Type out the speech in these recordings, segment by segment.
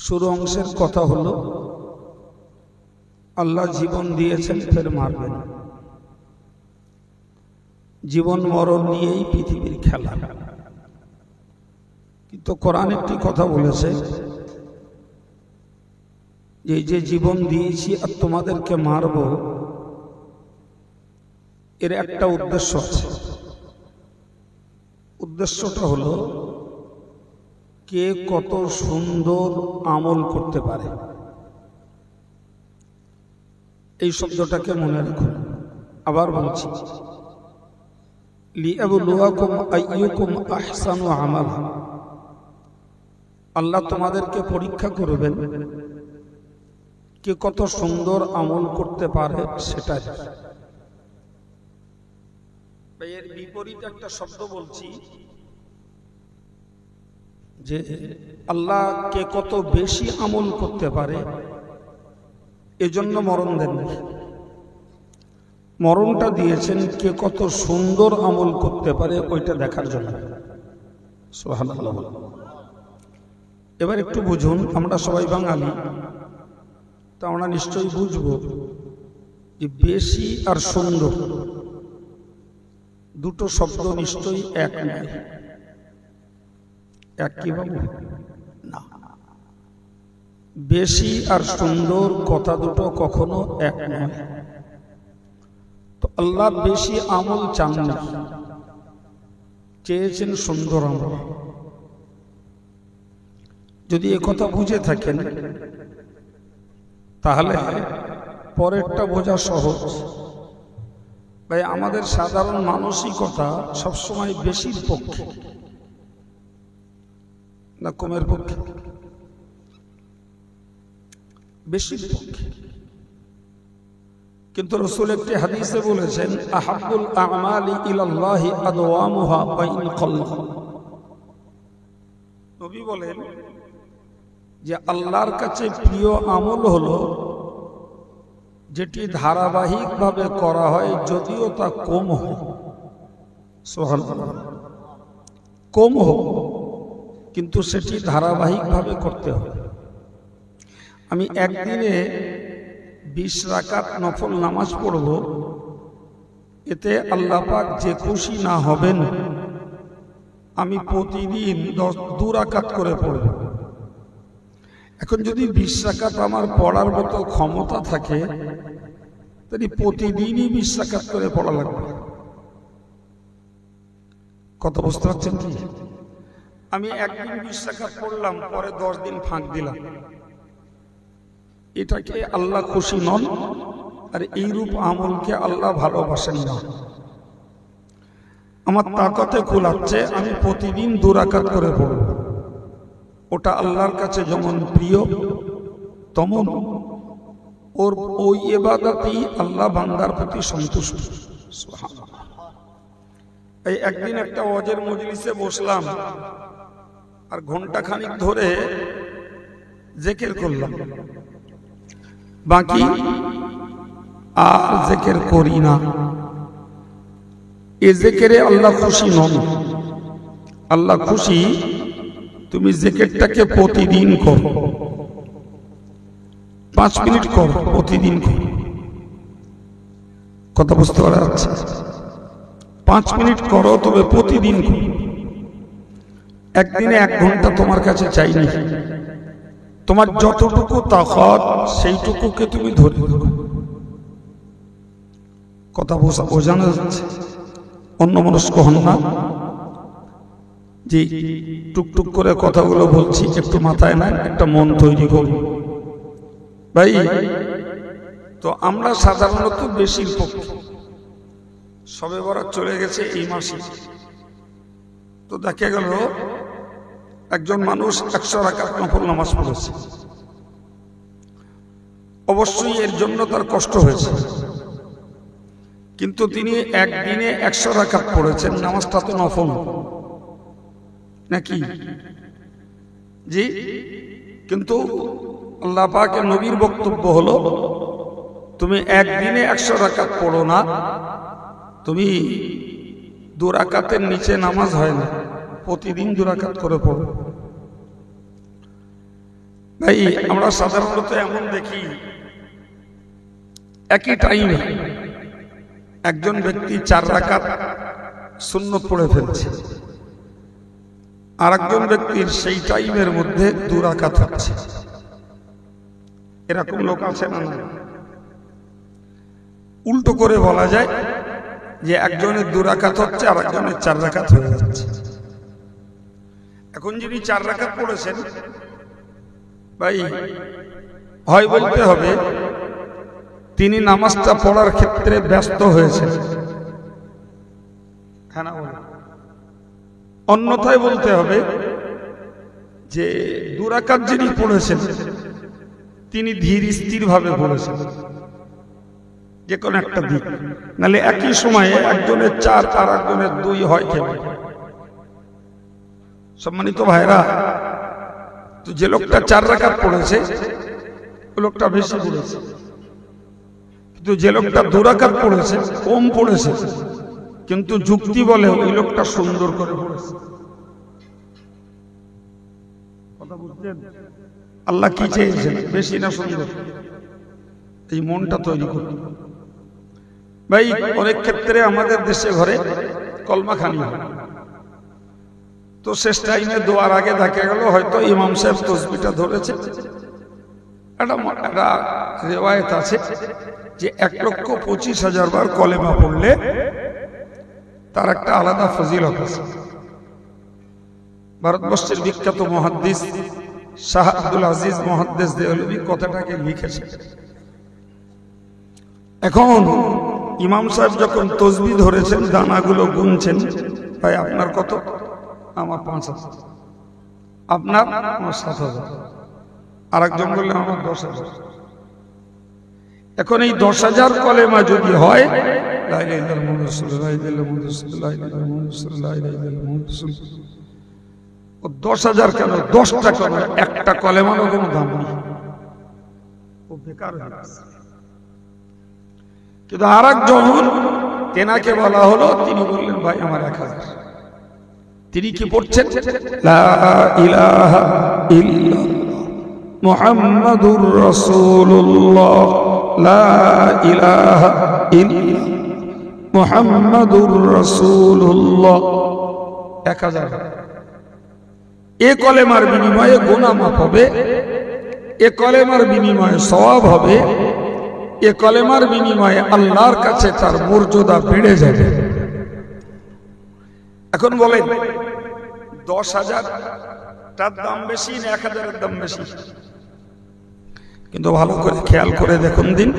শুরু অংশের কথা হলো আল্লাহ জীবন দিয়েছেন, ফের মারবেন। জীবন মরণ নিয়েই পৃথিবীর খেলা। কিন্তু কোরআন একটি কথা বলেছে, যে জীবন দিয়েছি আর তোমাদেরকে মারব, এর একটা উদ্দেশ্য আছে। উদ্দেশ্যটা হলো কে কত সুন্দর আমল করতে পারে। এই শব্দটাকে মনে রাখুন। আবার বলছি, লিয়াবলুয়াকুম আইয়ুকুম আহসানু আমালা। আল্লাহ তোমাদেরকে পরীক্ষা করবেন কে কত সুন্দর আমল করতে পারে সেটা। এর বিপরীত একটা শব্দ বলছি যে আল্লাহ কে কত বেশি আমল করতে পারে, এজন্য মরণ দেননি। মরণটা দিয়েছেন কে কত সুন্দর আমল করতে পারে ওইটা দেখার জন্য। সুবহানাল্লাহ। এবার একটু বুঝুন, আমরা সবাই বাঙালি, তা আমরা নিশ্চয়ই বুঝবো যে বেশি আর সুন্দর দুটো শব্দ নিশ্চয়ই এক নয়। এক কি বাবু? না, বেশি আর সুন্দর কথা দুটো কখনো এক নয়। তো আল্লাহ বেশি আমল চান না, চেয়েছেন সুন্দর আমল। যদি এ কথা বুঝে থাকেন তাহলে পরেরটা বোঝা সহজ। ভাই, আমাদের সাধারণ মানসিকতা সবসময় বেশির পক্ষে না কমের পক্ষে? বেশির পক্ষে। কিন্তু রাসূল একটি হাদিসে বলেছেন, আহাব্বুল আমালি ইলাল্লাহি আদওয়ামুহা ওয়া ইন ক্বাল্লা। নবী বলেন যে আল্লাহর কাছে প্রিয় আমল হলো যেটি ধারাবাহিকভাবে করা হয়, যদিও তা কম হয়। সুবহানাল্লাহ। কম হোক, কিন্তু সেটি ধারাবাহিকভাবে করতে হবে। আমি একদিনে 20 রাকাত নফল নামাজ পড়ব, এতে আল্লাহ পাক যে খুশি না হবেন। আমি প্রতিদিন 2 রাকাত করে পড়ব। এখন যদি 20 রাকাত আমার পড়ার মতো ক্ষমতা থাকে, তাহলে প্রতিদিনই 20 রাকাত করে পড়া লাগবে। কত বুঝতে পারছেন কি? আমি একদিন 20 রাকাত পড়লাম, পরে 10 দিন ফাঁক দিলাম, এটাকে আল্লাহ খুশি নন, আর এইরূপ আমলকে আল্লাহ ভালোবাসেন না। আমার তাকতে কুলাচ্ছে, আমি প্রতিদিন 2 রাকাত করে পড়ব। ওটা আল্লাহর কাছে যেমন প্রিয়, তেমন ওর ওই ইবাদতই আল্লাহ বান্দার প্রতি সন্তুষ্ট। সুবহানাল্লাহ। এই একদিন একটা ওয়াজের মজলিসে বসলাম, আর ঘন্টা খানিক ধরে জিকির করলাম, বাকি আর জিকির করি না। এই জিকিরে আল্লাহ খুশি নন। আল্লাহ খুশি তুমি জিকিরটাকে প্রতিদিন করো, 5 মিনিট করো, প্রতিদিন করো। কথা বুঝতে পারা যাচ্ছে? 5 মিনিট করো, তবে প্রতিদিন করো। একদিনে 1 ঘন্টা তোমার কাছে চাইনি। তোমার যতটুকু তাকত সেইটুকুকে তুমি ধরে রাখো। কথা বোঝানো যাচ্ছে? অন্যমনস্ক হন না। যে টুকটুক করে কথাগুলো বলছি, একটু মাথায় নেন, একটা মন তৈরি করুন। ভাই, তো আমরা সাধারণত বেশির পক্ষে, সবে বরাত চলে গেছে এই মাসে, তো দেখা গেল একজন মানুষ 100 রাকাত নফল নামাজ পড়েছে। অবশ্যই এর জন্য তার কষ্ট হয়েছে, কিন্তু তিনি একদিনে 100 রাকাত পড়েছেন। নামাজটা তো নফল নাকি? জি। কিন্তু আল্লাহ পাকের নবীর বক্তব্য হলো, তুমি একদিনে 100 রাকাত পড়ো না, তুমি 2 রাকাতের নিচে নামাজ হয় না, প্রতিদিন 2 রাকাত করে পড়ো। ভাই আমরা সাধারণত এমন দেখি একই টাইমে একজন ব্যক্তি 4 রাকাত সুন্নত পড়ে ফেলছে, আর একজন ব্যক্তির সেই টাইমের মধ্যে 2 রাকাত হচ্ছে। এরকম লোক আছে না? উল্টো করে বলা যায় যে একজনের 2 রাকাত হচ্ছে আর একজনের 4 রাকাত হয়ে যাচ্ছে। এখন যিনি 4 রাকাত পড়েছেন ভাই হয় বলতে হবে তিনি নামাজটা পড়ার ক্ষেত্রে ব্যস্ত হয়েছেন, অন্যথায় বলতে হবে যে 2 রাকাত যিনি পড়েছেন তিনি ধীর স্থির ভাবে পড়েছেন, যে কোনো একটা দিক। নাহলে একই সময়ে একজনের 4 আর একজনের 2 হয় কেন? সম্মানিত ভাইরা, তো যে লোকটা 4 রাকাত পড়েছে ওই লোকটা বেশি পড়েছে, কিন্তু যে লোকটা 2 রাকাত পড়েছে কম পড়েছে, কিন্তু যুক্তি বলে ওই লোকটা সুন্দর করে পড়েছে। কথা বুঝছেন? আল্লাহ কি চেয়েছেন, বেশি না সুন্দর? এই মনটা তৈরি করতে ভাই। অনেক ক্ষেত্রে আমাদের দেশে ঘরে কলমা খানি হয়, তো শেষ টাইমে দোয়ার আগে দেখা গেল হয়তো ইমাম সাহেব তসবিটা ধরেছে। একটা রেওয়ায়েত আছে যে 1,25,000 বার কলেমা পড়লে তার একটা আলাদা ফজিলত আছে। ভারতবর্ষের বিখ্যাত মুহাদ্দিস শাহ আব্দুল আজিজ মুহাদ্দিস দেওলভী কথাটাকে লিখেছে। এখন ইমাম সাহেব যখন তসবিহ ধরেছেন, দানাগুলো গুনছেন, ভাই আপনার কত? আমার 5,000। আপনার? আমার 7,000। আর একজন বললেন আমার 10,000। এখন এই 10,000 কলেমা যদি হয়, লা ইলাহা ইল্লাল্লাহ মুহাম্মাদুর রাসূলুল্লাহ, লা ইলাহা ইল্লাল্লাহ মুহাম্মাদুর রাসূলুল্লাহ, লা ইলাহা ইল্লাল্লাহ মুহাম্মাদুর রাসূলুল্লাহ, লা ইলাহা ইল্লাল্লাহ মুহাম্মাদুর রাসূলুল্লাহ, ও 10,000 কেন? 10টা কেন? একটা কলেমারও কোনো দাম নেই, ও বেকার হয়ে গেছে। কিন্তু আর একজন, তেনাকে বলা হলো, তিনি বললেন ভাই আমার 1,000। তিনি কি পড়ছেন? লা ইলাহা ইল্লাল্লাহ মুহাম্মাদুর রাসূলুল্লাহ, লা ইলাহা ইল্লাল্লাহ মুহাম্মাদুর রাসূলুল্লাহ। 1,000। এ কলেমার বিনিময়ে গুনাহ মাফ হবে, এ কলেমার বিনিময়ে সওয়াব হবে, এ কলেমার বিনিময়ে আল্লাহর কাছে তার মর্যাদা বেড়ে যাবে। এখন বলেন 10,000 টার দাম বেশি না 1,000 এর দাম বেশি? কিন্তু ভালো করে খেয়াল করে দেখুন দিন,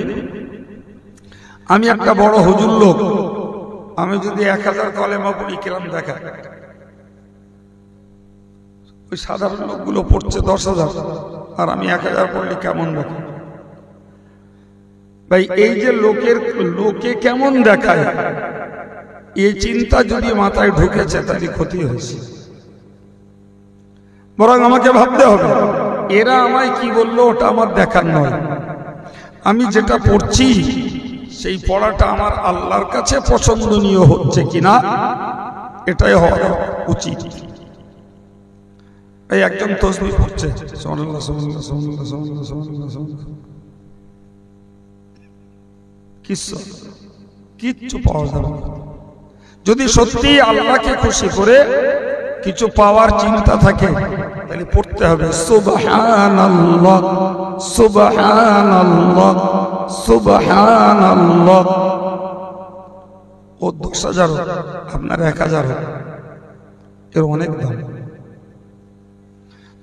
আমি একটা বড় হুজুর লোক, আমি যদি 1,000 কলেমা পড়ি কিরম দেখা? ওই সাধারণ লোকগুলো পড়ছে 10,000, আর আমি 1,000 পড়লে কেমন দেখে? ভাই এই যে লোকে কেমন দেখায়, এই চিন্তা যদি মাথায় ঢুকেছে তাহলে ক্ষতি হয়েছে। বরং আমাকে ভাবতে হবে এরা আমায় কি বললো ওটা আমার দেখার নয়, আমি যেটা পড়ছি সেই পড়াটা আমার আল্লাহর কাছে পছন্দনীয় হচ্ছে কিনা এটাই হওয়া উচিত। এই একজন তাসবিহ পড়ছে, সুবহানাল্লাহ সুবহানাল্লাহ সুবহানাল্লাহ সুবহানাল্লাহ সুবহানাল্লাহ সুবহানাল্লাহ, কিচ্ছু পাওয়া যাবে না। যদি সত্যি আল্লাহকে খুশি করে কিছু পাওয়ার চিন্তা থাকে তাহলে পড়তে হবে সুবহানাল্লাহ সুবহানাল্লাহ সুবহানাল্লাহ। ও 10,000 আপনার 1,000 এর অনেক দাম।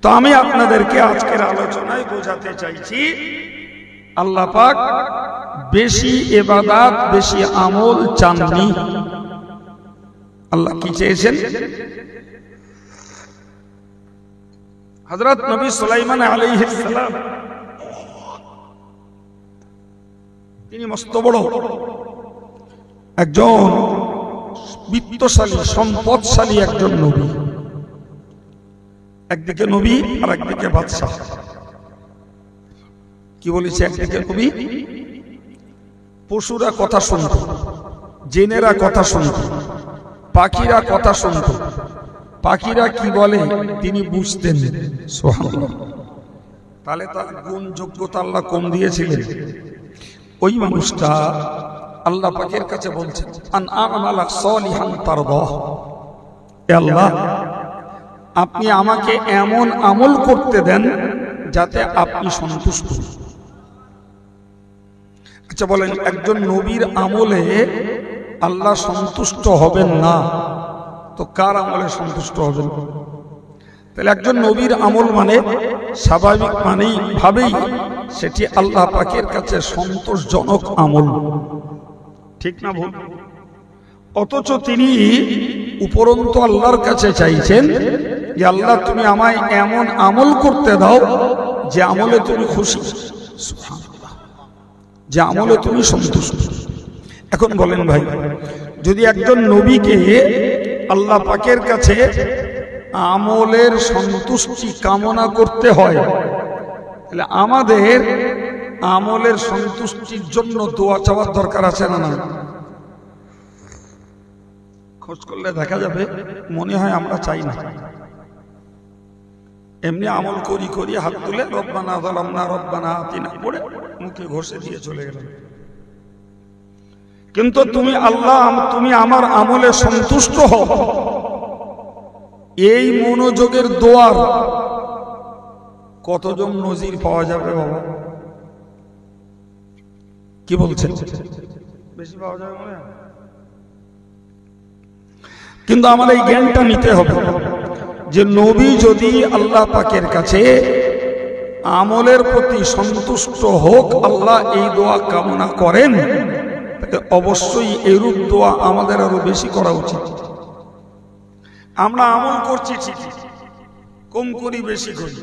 তো আমি আপনাদেরকে আজকের আলোচনায় বোঝাতে চাইছি আল্লাহ পাক বেশি ইবাদত বেশি আমল চাননি। আল্লাহ কি চেয়েছেন? হযরত নবী সুলাইমান আলাইহিস সালাম তিনি মস্ত বড় একজন বিত্তশালী সম্পদশালী একজন নবী, একদিকে নবী আর একদিকে বাদশা। কি বলেছে? একদিকে নবী, পশুরা কথা শুনত, জেনেরা কথা শুনত, পাখিরা কথা শুনত, পাখিরা কি বলে তিনি বুঝতেন। সুবহানাল্লাহ। তাহলে তার গুণ যোগ্যতা আল্লাহ কম দিয়েছিলেন। ওই মানুষটা আল্লাহ পাকের কাছে বলছেন, আন আমালা সলিহান তারদাহ, হে আল্লাহ আপনি আমাকে এমন আমল করতে দেন যাতে আপনি সন্তুষ্ট। আচ্ছা বলেন, একজন নবীর আমলে আল্লাহ সন্তুষ্ট হবেন না তো কার আমলে সন্তুষ্ট হবেন? তাহলে একজন নবীর আমল মানে স্বাভাবিক ভাবেই সেটি আল্লাহ পাকের কাছে সন্তোষজনক আমল, ঠিক না ভুল? অথচ তিনি উপরন্তু আল্লাহর কাছে চাইছেন যে আল্লাহ তুমি আমায় এমন আমল করতে দাও যে আমলে তুমি খুশি, যে আমলে তুমি সন্তুষ্ট। এখন বলেন ভাই, যদি একজন নবীকে আল্লাহ পাকের কাছে আমলের সন্তুষ্টি কামনা করতে হয়, তাহলে আমাদের আমলের সন্তুষ্টির জন্য দোয়া চাওয়ার দরকার আছে না? না, খোঁজ করলে দেখা যাবে মনে হয় আমরা চাই না। এমনি আমল করি করি হাত তুলে রব্বানা যালামনা রব্বানা আতিনা পড়ে মুখে ঘষে দিয়ে চলে গেলাম। কিন্তু তুমি আল্লাহ তুমি আমার আমলে সন্তুষ্ট হও, এই মনোযোগের দোয়ার কতজন নজির পাওয়া যাবে বাবা? কি বলছেন? বেশি পাওয়া যাবে মনে হয়? কিন্তু আমার এই জ্ঞানটা নিতে হবে যে নবী যদি আল্লাহ পাকের কাছে আমলের প্রতি সন্তুষ্ট হোক আল্লাহ এই দোয়া কামনা করেন, অবশ্যই এরূপ দোয়া আমাদের আরো বেশি করা উচিত। আমরা আমল করছি ঠিকই, কম করি বেশি করি,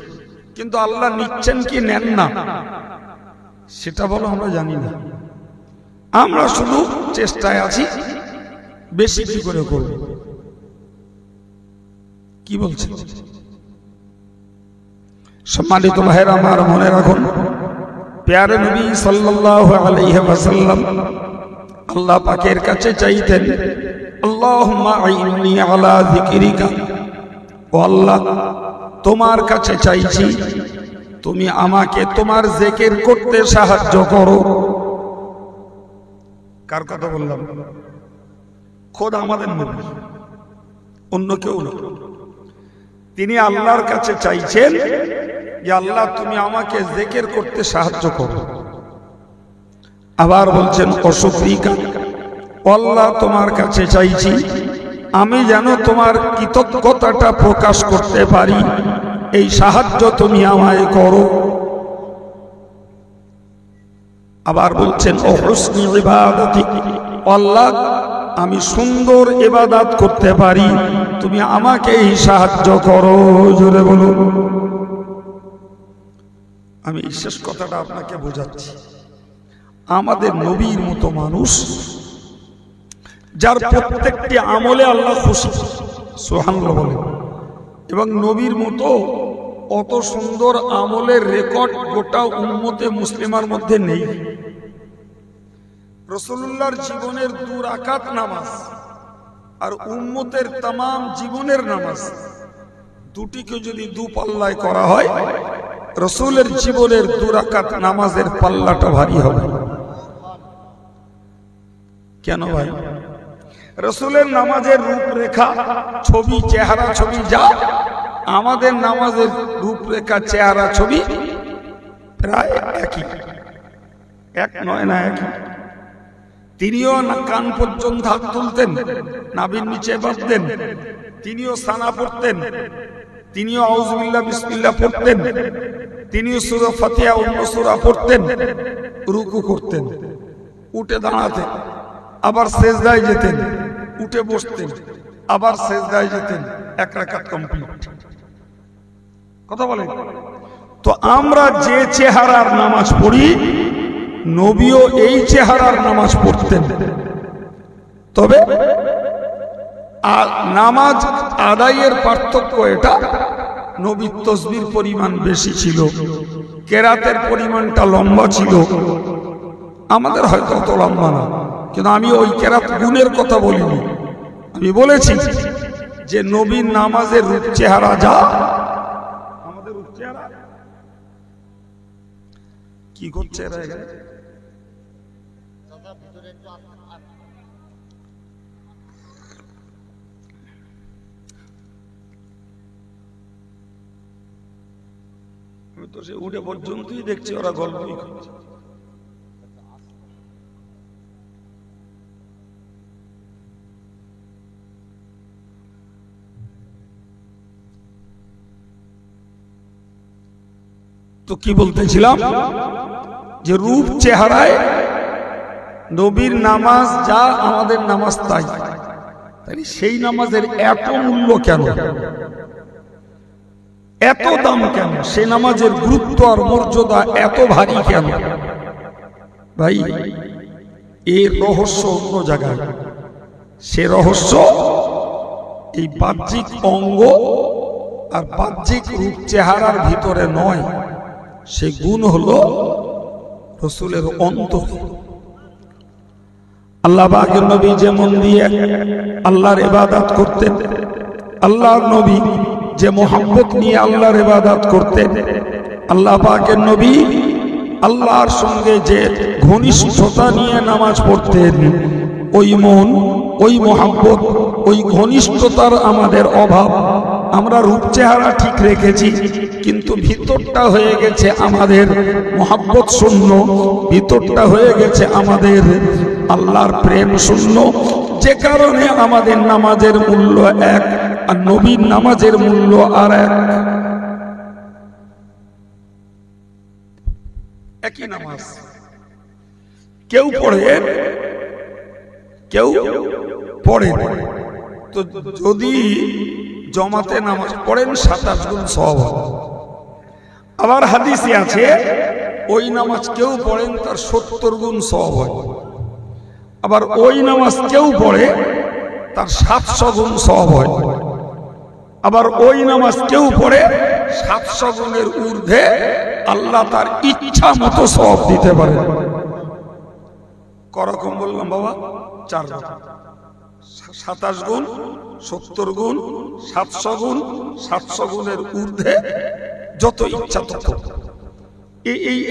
কিন্তু আল্লাহ নিচ্ছেন কি নেন না সেটা বলো আমরা জানি না। আমরা শুধু চেষ্টায় আছি বেশি কি করে করব। কি বলছেন? সম্মানিত ভাইরা আমার, মনে রাখুন প্যারে নবী সাল্লাল্লাহু আলাইহি ওয়াসাল্লাম আল্লাহ পাকের কাছে চাইতেন, আল্লাহুম্মা আইন্নি আলা যিকরিকা, ও আল্লাহ তোমার কাছে চাইছি তুমি আমাকে তোমার জিকির করতে সাহায্য করো। কার কথা বললাম? খোদ আমাদের নবী, অন্য কেউ না। তিনি আল্লাহর কাছে চাইছেন যে আল্লাহ তুমি আমাকে জিকির করতে সাহায্য করো। আবার বলছেন অশুকরিকা, আল্লাহ তোমার কাছে চাইছি আমি যেন তোমার কৃতজ্ঞতাটা প্রকাশ করতে পারি, এই সাহায্য তুমি আমায় করো। আবার বলছেন ও হুসনি ইবাদতিক, আল্লাহ আমি সুন্দর ইবাদত করতে পারি, তুমি আমাকে এই সাহায্য করো। জোরে বলুন। আমি এই শেষ কথাটা আপনাকে বোঝাচ্ছি। আমাদের নবীর মতো মানুষ যার প্রত্যেকটি আমলে আল্লাহ খুশি, সুবহানাল্লাহ বলেন, এবং নবীর মতো অত সুন্দর আমলের রেকর্ড গোটা উম্মতে মুসলিমার মধ্যে নেই। রাসূলুল্লাহর জীবনের 2 রাকাত নামাজ আর উম্মতের तमाम জীবনের নামাজ, দুটিকে যদি 2 পাল্লায় করা হয় রাসূলের জীবনের 2 রাকাত নামাজের পাল্লাটা ভারী হবে। কেন ভাই? রাসূলের নামাজের রূপরেখা ছবি, চেহারা ছবি যা, আমাদের নামাজের রূপরেখা চেহারা ছবি প্রায় একই, এক নয় না একই। তিনিও না কান পর্যন্ত হাত তুলতেন, নাভির নিচে বাঁধতেন, তিনিও সানা পড়তেন, তিনিও আউযুবিল্লাহ বিসমিল্লাহ পড়তেন, তিনিও সূরা ফাতিহা অন্য সূরা পড়তেন, রুকু করতেন, উঠে দাঁড়াতেন, আবার সিজদায় যেতেন, উঠে বসতেন, আবার সিজদায় যেতেন, 1 রাকাত কমপ্লিট। কথা বলেন তো, আমরা যে চেহারার নামাজ পড়ি নবীও এই চেহারার নামাজ পড়তেন। তবে নামাজ আদায়ের পার্থক্য এটা, নবীর তাসবির পরিমাণ বেশি ছিল, কেরাতের পরিমাণটা লম্বা ছিল, আমাদের হয়তো অত লম্বা না, কিন্তু আমি ওই কেরাত গুণের কথা বলিনি। আমি বলেছি যে নবীর নামাজের রূপ চেহারা যা, আমাদের রূপ চেহারা কি করছে এরা এখানে? আমি তো সে উঠে পর্যন্তই দেখছি ওরা গল্পই করছে। তো কি বলতেছিলাম যে রূপ চেহারায় নবীর নামাজ যা আমাদের নামাজ তাই, সেই নামাজের এত মূল্য কেন, এত দাম কেন, সে নামাজের গুরুত্ব আর মর্যাদা এত ভারী কেন? ভাই এর রহস্য অন্য জায়গায়। সে রহস্য এই বাহ্যিক অঙ্গ আর বাহ্যিক রূপ চেহারার ভিতরে নয়, সে গুণ হলো রাসূলের অন্তর। আল্লাহ পাকের নবী যেমন দিয়ে আল্লাহর ইবাদত করতেন, আল্লাহর নবী যে মোহাম্মত নিয়ে আল্লাহর ইবাদত করতেন, আল্লাহ পাকের নবী আল্লাহর সঙ্গে যে ঘনিষ্ঠতা নিয়ে নামাজ পড়তেন, ওই মন, ওই মোহাম্মত, ওই ঘনিষ্ঠতার আমাদের অভাব। আমরা রূপ চেহারা ঠিক রেখেছি, কিন্তু ভিতরটা হয়ে গেছে আমাদের মোহাব্বত শূন্য, ভিতরটা হয়ে গেছে আমাদের আল্লাহর প্রেম শূন্য। যে কারণে আমাদের নামাজের মূল্য এক আর নবীর নামাজের মূল্য আর এক। একই নামাজ কেউ পড়ে কেউ পড়ে, তো যদি জমাতে নামাজ পড়েন 27 গুণ সওয়াব। আবার হাদিসে আছে ওই নামাজ কেউ পড়েন তার 70 গুণ সওয়াব হয়। আবার ওই নামাজ কেউ পড়ে তার 700 গুণ সওয়াব হয়। আবার ওই নামাজ কেউ পড়ে 700 গুণের ঊর্ধ্বে আল্লাহ তার ইচ্ছা মতো সওয়াব দিতে পারে। করকম বললাম বাবা? 4 27 গুণ, 70 গুণ, 700 গুণ, 700 গুণের ঊর্ধ্বে যত ইচ্ছা তত।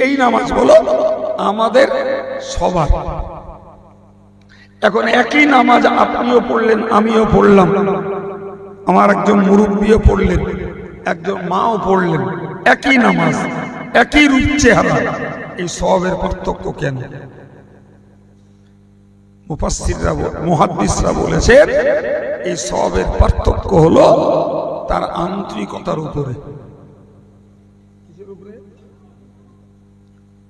এই নামাজ বলো আমাদের সবার। এখন একই নামাজ আপনিও পড়লেন, আমিও পড়লাম, আমার একজন মুরব্বিও পড়লেন, একজন মাও পড়লেন, একই নামাজ, একই রূপ চেহারা, এই সওয়াবের পার্থক্য কেন? মুফাসসিররা, মুহাদ্দিসরা বলেছেন এই সওয়াবের পার্থক্য হলো তার আন্তরিকতার উপরে।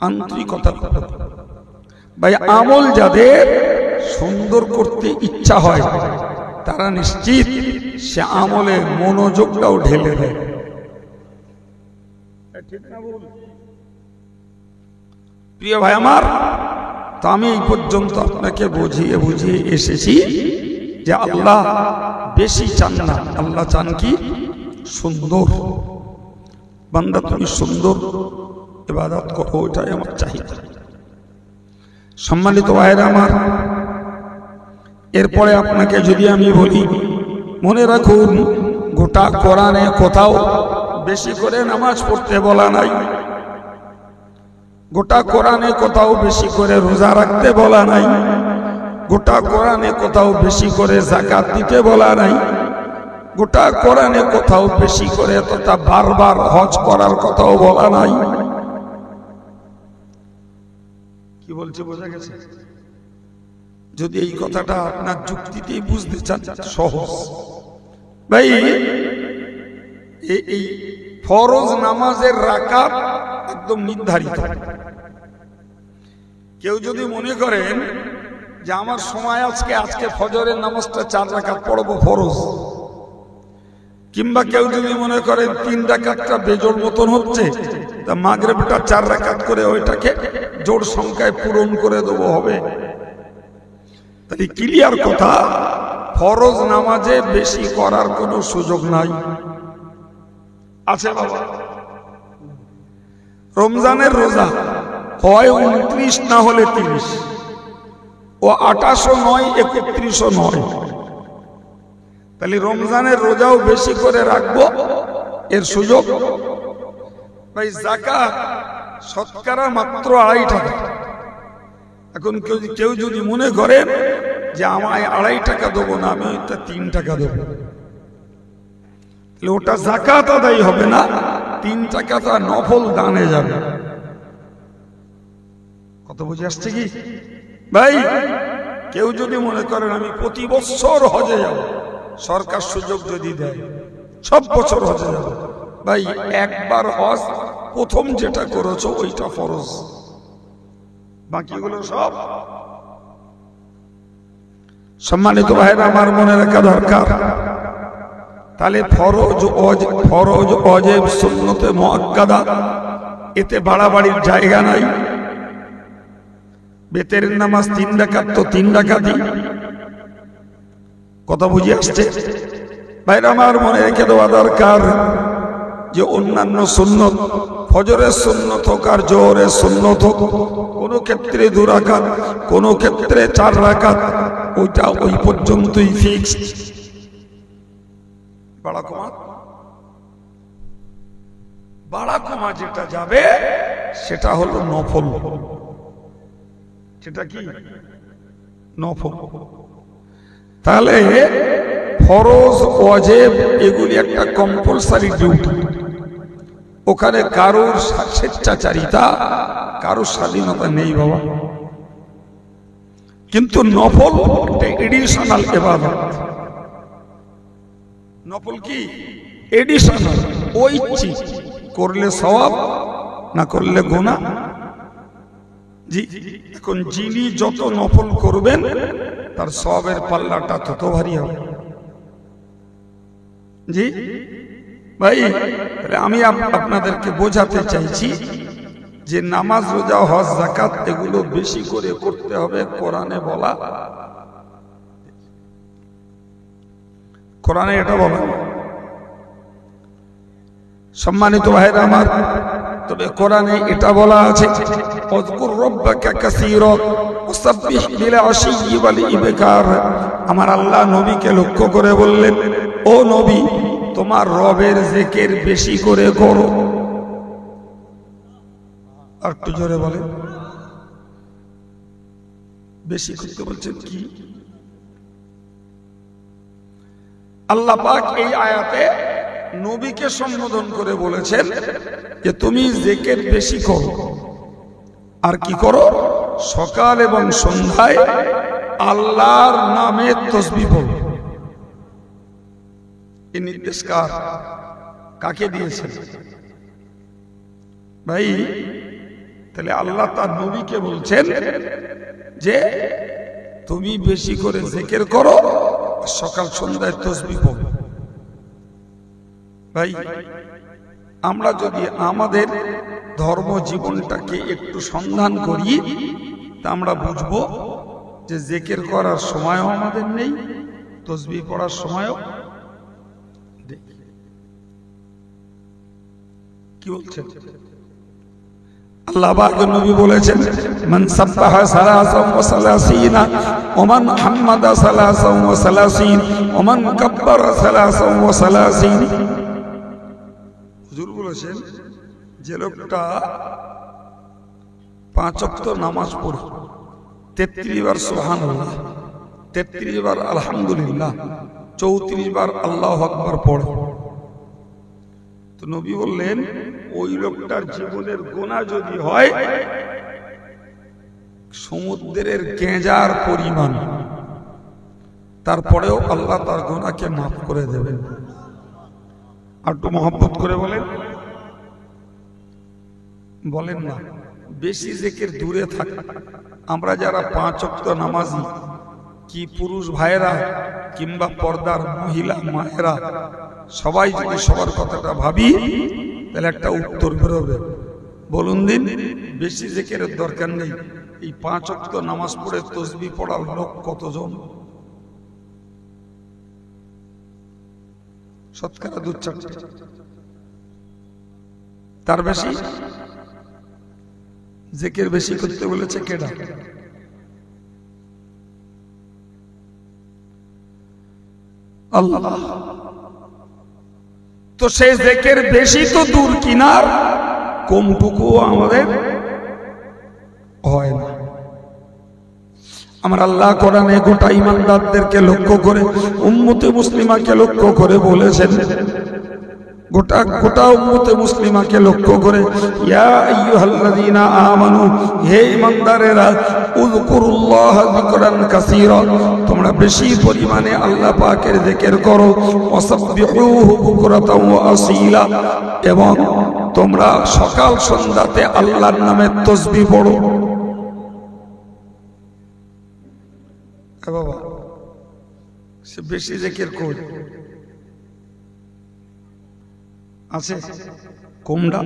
আন্তরিকতার উপরে। ভাই আমল যাদের সুন্দর করতে ইচ্ছা হয় তারা নিশ্চিত সে আমলে মনোযোগটাও ঢেলে দেয়। প্রিয় ভাই আমার, তো আমি এই পর্যন্ত আপনাকে বুঝিয়ে বুঝিয়ে এসেছি যে আল্লাহ বেশি চান না, আল্লাহ চান কি সুন্দর। বান্দা তুমি সুন্দর ইবাদত করো, এটাই আমার চাহিদা। সম্মানিত ভাইরা আমার, এরপরে আপনাকে যদি আমি বলি, মনে রাখুন গোটা কোরআনে কোথাও বেশি করে নামাজ পড়তে বলা নাই, গোটা কোরআনে কোথাও বেশি করে রোজা রাখতে বলা নাই, গোটা কোরআনে কোথাও বেশি করে যাকাত দিতে বলা নাই, গোটা কোরআনে কোথাও বেশি করে তথা বারবার হজ করার কথাও বলা নাই। কি বলছে বোঝা গেছে? যদি এই কথাটা আপনার যুক্তিতেই বুঝতে চান সহজ। ভাই এই ফরজ নামাজের রাকাত একদম নির্ধারিত। কেউ যদি মনে করেন যে আমার সময় আজকে ফজরের নামাজটা 4 রাকাত পড়বো ফরজ, কিংবা কেউ যদি মনে করেন 3 রাকাতটা বেজোড় মতন হচ্ছে, তা মাগরিবটা 4 রাকাত করে ওইটাকে জোড় সংখ্যায় পূরণ করে দেবো হবে। তাহলে ক্লিয়ার কথা, ফরজ নামাজে বেশি করার কোনো সুযোগ নাই। আছে বাবা? রমজানের রোজা হয় 29 না হলে 30, ও 28ও নয়, 31ও নয়। তাহলে রমজানের রোজাও বেশি করে রাখবো, এর সুযোগ। ভাই যাকাত শতকরা মাত্র 2.5 টাকা। এখন কেউ যদি মনে করেন যে আমায় 2.5 টাকা দেবো না, আমি ওইটা 3 টাকা দেবো, তাহলে ওটা যাকাত আদায় হবে না, 3 টাকাটা নফল দানে যাবে। কত বুঝে আসছে কি ভাই? কেউ যদি মনে করেন আমি প্রতি বছর হজে যাব, সরকার সুযোগ যদি দেয় সব বছর হজে যাব, ভাই একবার হজ প্রথম যেটা করেছো ওইটা ফরজ, বাকিগুলো সব। সম্মানিত ভাইরা আমার, মনে রাখা দরকার, তাহলে ফরজ ওয়াজিব সুন্নতে মুআক্কাদা, এতে বাড়াবাড়ির জায়গা নাই। বেতের নামাজ 3 রাকাত তো 3 রাকাতই। কথা বুঝে আসছে ভাইরা আমার? মনে রেখে দেওয়া দরকার যে অন্যান্য সুন্নত, ফজরের সুন্নত হোক আর জোহরের সুন্নত হোক, কোনো ক্ষেত্রে 2 রাকাত, কোনো ক্ষেত্রে 4 রাকাত, ওইটা ওই পর্যন্তই ফিক্সড। বাড়া কমা যেটা যাবে সেটা হলো নফল। সেটা কি? নফল। তাহলে ফরজ ওয়াজিব এগুলি একটা কম্পালসারি ডিউটি, ওখানে কারোর স্বেচ্ছাচারিতা, কারোর স্বাধীনতা নেই বাবা। কিন্তু নফল একটা এডিশনাল ইবাদত। নফল কি? এডিশনাল, ঐচ্ছিক, করলে সওয়াব, না করলে গুনাহ। জি, এখন যিনি যত নফল করবেন তার সওয়াবের পাল্লাটা তত ভারী হবে। জি ভাই, আমি আপনাদেরকে বোঝাতে চাইছি যে নামাজ, রোজা, হজ, যাকাত এগুলো বেশি করে করতে হবে। কোরআনে বলা, কোরআনে এটা বলা। সম্মানিত ভাইরা আমার, তবে কোরআনে এটা বলা আছে, ওয়াজকুর রাব্বাকা কাসীরা ওয়াসাব্বিহ বিল আশিয়্যি ওয়াল ইবকার। আমার আল্লাহ নবীকে লক্ষ্য করে বললেন, ও নবী, তোমার রবের জিকির বেশি করে করো। আর একটু জোরে বলেন, বেশি করতে বলছেন কি? আল্লাহ পাক এই আয়াতে নবীকে সম্বোধন করে বলেছেন যে তুমি জিকির বেশি করো। আর কি করো? সকাল এবং সন্ধ্যায় আল্লাহর নামে তাসবিহ বলো। এই নির্দেশ কাকে দিয়েছেন ভাই? তাহলে আল্লাহ তার নবীকে বলছেন যে তুমি বেশি করে জিকির করো, সকাল সন্ধ্যায় তাসবিহ পড়ো। ভাই, আমরা যদি আমাদের ধর্ম জীবনটাকে একটু সন্ধান করি, তা আমরা বুঝবো যে জিকির করার সময়ও আমাদের নেই, তাসবিহ পড়ার সময়ও। কি বলছেন? আল্লাহ পাক নবী বলেছেন, মান সাব্বাহা সালাসান ওয়া সালাসিনা ওয়া মান হাম্মাদা সালাসান ওয়া সালাসিন ওয়া মান কাব্বারা সালাসান ওয়া সালাসিন। হুজুর বলেছেন, যে লোকটা 5 ওয়াক্ত নামাজ পড়ে 33 বার সুবহানাল্লাহ, 33 বার আলহামদুলিল্লাহ, 34 বার আল্লাহু আকবার পড়ে, তো নবী বললেন ওই লোকটার জীবনের গুনাহ যদি হয় সমুদ্রের গেঁজার পরিমাণ, তারপরেও আল্লাহ তার গুনাহকে মাফ করে দেবেন। আর একটু মহব্বত করে বলেন, বলেন না বেশি জিকির দূরে থাক। আমরা যারা 5 ওয়াক্ত নামাজি, কি পুরুষ ভাইয়েরা কিংবা পর্দার মহিলা মায়েরা, সবাই যদি সবার কথাটা ভাবি, তাহলে একটা উত্তর বেরোবে। বলুন দিন, বেশি জিকিরের দরকার নেই। এই 5 ওয়াক্ত নামাজ পড়ে তাসবিহ পড়ার লোক কতজন? শতকরা 2-4। তার বেশি জিকির বেশি করতে বলেছে কেডা? আল্লাহ। তো সেই জিকির বেশি তো দূর কিনার, কমটুকুও আমাদের হয় না। আমার আল্লাহ কোরআনে গোটা ইমানদারদেরকে লক্ষ্য করে, উম্মতে মুসলিমাকে লক্ষ্য করে বলেছেন, গোটা উম্মতে মুসলিমাকে লক্ষ্য করে, ইয়া আইয়ুহাল্লাযীনা আমানু, হে ঈমানদারেরা, উযকুরুল্লাহ যিকরান কাসীরা, তোমরা বেশি পরিমাণে আল্লাহ পাকের জিকির করো, ওয়াসাব্বিহুহু বুকরাতাও ওয়া আসীলা, এবং তোমরা সকাল সন্ধ্যাতে আল্লাহর নামে তাসবিহ পড়ো। বাবা, সে বেশি জিকির কই আছে? কোমড়া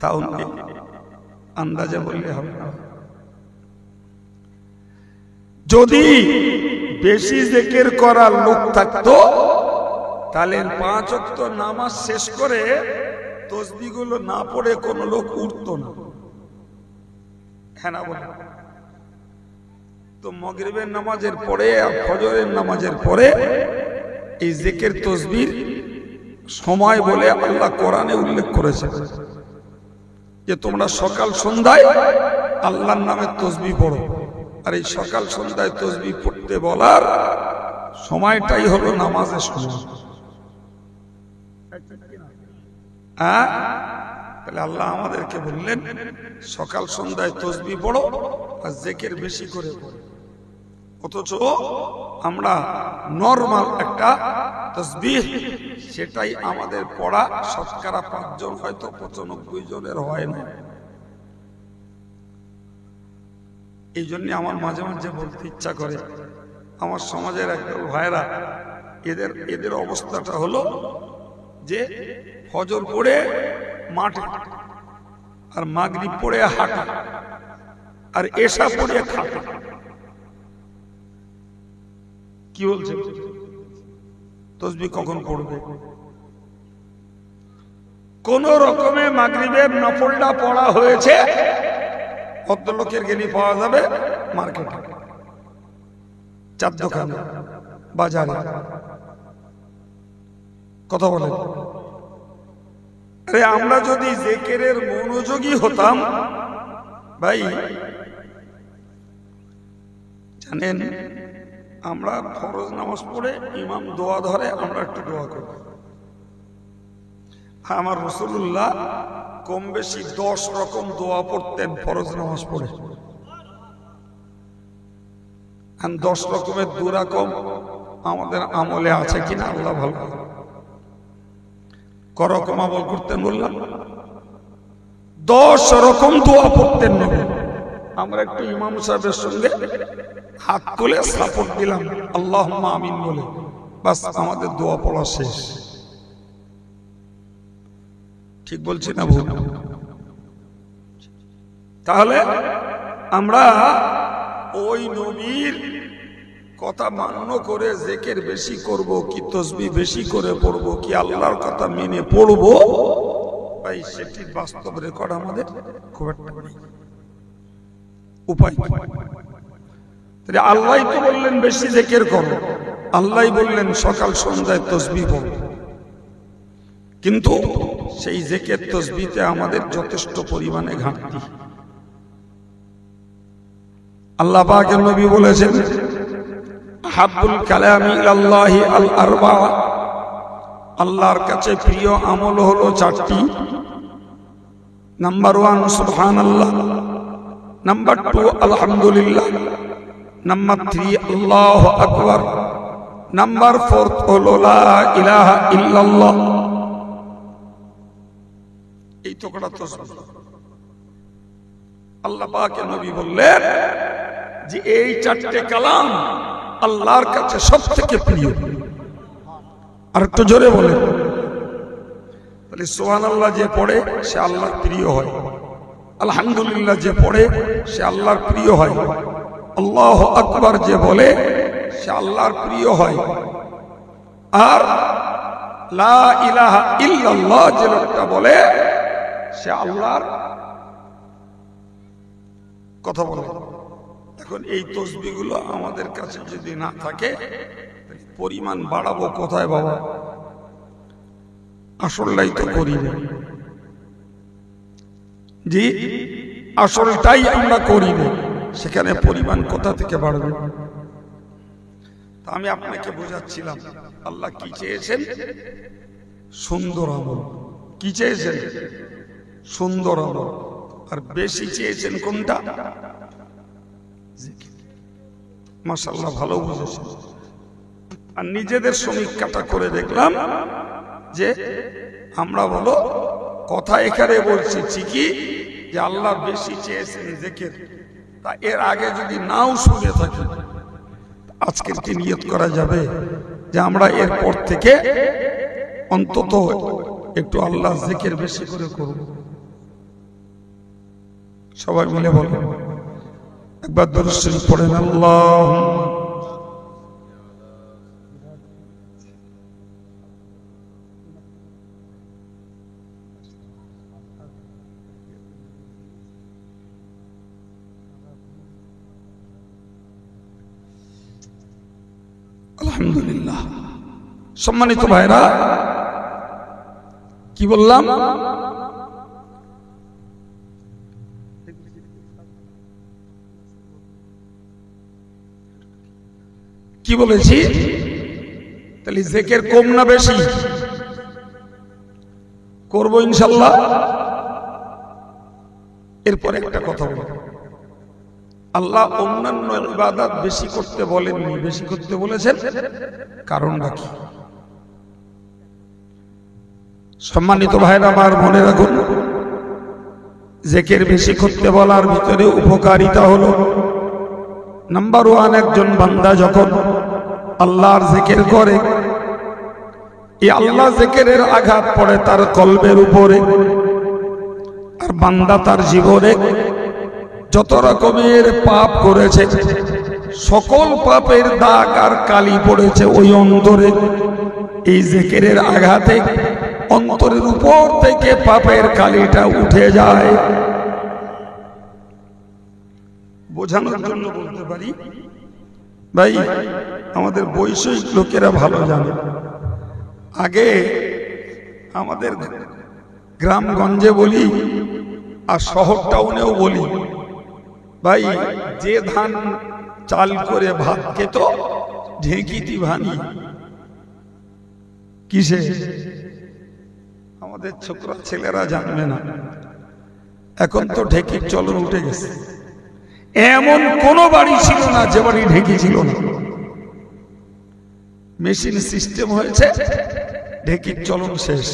তাও আন্দাজে বললে হবে না। যদি বেশি জিকির করার লোক থাকতো তাহলে 5 ওয়াক্ত নামাজ শেষ করে তাসবিহ গুলো না পড়ে কোনো লোক উঠতো না। হ্যাঁ না বলে? তো মাগরিবের নামাজের পরে আর ফজরের নামাজের পরে এই জিকির তাসবিহ সময় বলে আল্লাহ কোরআনে উল্লেখ করেছে যে তোমরা সকাল সন্ধ্যায় আল্লাহর নামে তাসবিহ পড়ো। আর এই সকাল সন্ধ্যায় তাসবিহ পড়তে বলার সময়টাই হলো নামাজের সময়। হ্যাঁ, তাহলে আল্লাহ আমাদেরকে বললেন সকাল সন্ধ্যায় তাসবিহ পড়ো আর জিকির বেশি করে পড়ো। অথচ আমরা নরমাল একটা তাসবিহ, সেটাই আমাদের পড়া শতকরা 5 জন, হয়তো 95 জনের হয় না। এই জন্য আমার মাঝে মাঝে বলতে ইচ্ছা করে, আমার সমাজের একদল ভাইরা, এদের অবস্থাটা হলো যে ফজর পড়ে মাঠে, আর মাগরিব পড়ে হাঁটা, আর এশা পড়ে খাটা। কি বলছে? তাসবিহ কখন পড়বে? কোন রকমে মাগরিবের নফলটা পড়া হয়েছে, ভদ্রলোকের গেলি পাওয়া যাবে মার্কেটে, চার দোকানে, বাজারে। কথা বলেন? আরে আমরা যদি জিকিরের মনোযোগী হতাম, ভাই জানেন, আমরা ফরজ নামাজ পড়ে ইমাম দোয়া ধরে, আমরা একটু দোয়া করি। আমার রাসূলুল্লাহ কম বেশি 10 রকম দোয়া পড়তেন ফরজ নামাজ পড়ে। 10 রকমের 2 রকম আমাদের আমলে আছে কিনা আল্লাহ ভালো। করকম আমল করতেন বললাম, 10 রকম দোয়া পড়তেন নবী। আমরা একটু ইমাম সাহেবের সঙ্গে হাত তুলে সাপোর্ট দিলাম আল্লাহুম্মা আমিন বলে, বাস আমাদের দোয়া পড়া শেষ। ঠিক বলছি না ভুল? তাহলে আমরা ওই নবীর কথা মান্য করে জিকির বেশি করব, কি তাসবিহ বেশি করে পড়ব, কি আল্লাহর কথা মেনে পড়ব, ভাই সেটির বাস্তব রেকর্ড আমাদের খুব একটা নেই। উপায় তাহলে আল্লাহই তো বললেন বেশি জিকির করো, আল্লাহই বললেন সকাল সন্ধ্যায় তাসবিহ পড়ো, কিন্তু সেই জিকির তাসবিহতে আমাদের যথেষ্ট পরিমাণে ঘাটতি। আল্লাহ পাকের নবী বলেছেন, হাব্বুল কালামি ইলাল্লাহি আল আরবা, আল্লাহর কাছে প্রিয় আমল হলো 4টি। নাম্বার 1 সুবহানাল্লাহ, নাম্বার 2 আলহামদুলিল্লাহ, নাম্বার 3 আল্লাহু আকবার, নাম্বার 4 হলো লা ইলাহা ইল্লাল্লাহ। এই তো কটা তাসবিহ আল্লাহ পাকের নবী বললেন যে এই 4টে কালাম আল্লাহর কাছে সবথেকে প্রিয়। আর একটু জোরে বলে, তাহলে সুবহানাল্লাহ যে পড়ে সে আল্লাহর প্রিয় হয়, আলহামদুলিল্লাহ যে পড়ে সে আল্লাহর প্রিয় হয়, আল্লাহু আকবার যে বলে সে আল্লাহর প্রিয় হয়, আর লা ইলাহা ইল্লাল্লাহ যে লোকটা বলে সে আল্লাহর কথা বলে। এখন এই তাসবিহগুলো আমাদের কাছে যদি না থাকে, পরিমাণ বাড়াবো কোথায় বাবা? আসলটাই তো করি না। জি, আসলটাই আমরা করি না, সেখানে পরিমাণ কোথা থেকে বাড়বে? আমি আপনাকে বোঝাচ্ছিলাম আল্লাহ কি চেয়েছেন? সুন্দর আমল। কি চেয়েছেন? সুন্দর আমল। আর বেশি চেয়েছেন কোনটা? মাশাআল্লাহ, ভালো বুঝেছেন। আর নিজেদের সমীক্ষাটা করে দেখলাম যে আমরা বলো কথা এখানে বলছি ঠিকই যে আল্লাহ বেশি চেয়েছেন জিকির, তা এর আগে যদি নাও শুনে থাকি আজকের কি নিয়ত করা যাবে যে আমরা এরপর থেকে অন্তত একটু আল্লাহ জিকির বেশি করে করব? সবাই মিলে বলেন, একবার দরুদ শরীফ পড়েন। আল্লাহুম্মা আলহামদুলিল্লাহ। সম্মানিত ভাইরা, কি বললাম? কি বলেছি? তাহলে জিকির কম না বেশি করব ইনশাআল্লাহ। এরপর একটা কথা বলবো, আল্লাহ অন্যান্য ইবাদত বেশি করতে বলেননি, বেশি করতে বলেছেন। কারণটা কি? সম্মানিত ভাইরা আমার, মনে রাখুন জিকির বেশি করতে বলার ভিতরে উপকারিতা হলো, নাম্বার 1, একজন বান্দা যখন আল্লাহর জিকির করে, এই আল্লাহ জিকিরের আঘাত পড়ে তার কলবের উপরে, আর বান্দা তার জীবনে যত রকমের পাপ করেছে সকল পাপের দাগ আর কালি পড়েছে ওই অন্তরে। এই জিকিরের আঘাতে অন্তরের উপর থেকে পাপের কালিটা উঠে যায়। বোঝানোর জন্য বলতে পারি ভাই, আমাদের বৈষয়িক লোকেরা ভালো জানে। আগে আমাদের গ্রামগঞ্জে বলি আর শহর টাউনেও বলি, ভাই যে ধান চাল করে ভাত খেত ঢেঁকিতি ভানি। কিসে? আমাদের ছোকরা ছেলেরা জানবে না, এখন তো ঢেঁকির চলন উঠে গেছে। এমন কোন বাড়ি ছিল না যে বাড়ি ঢেঁকি ছিল না। মেশিন সিস্টেম হয়েছে, ঢেঁকির চলন শেষ।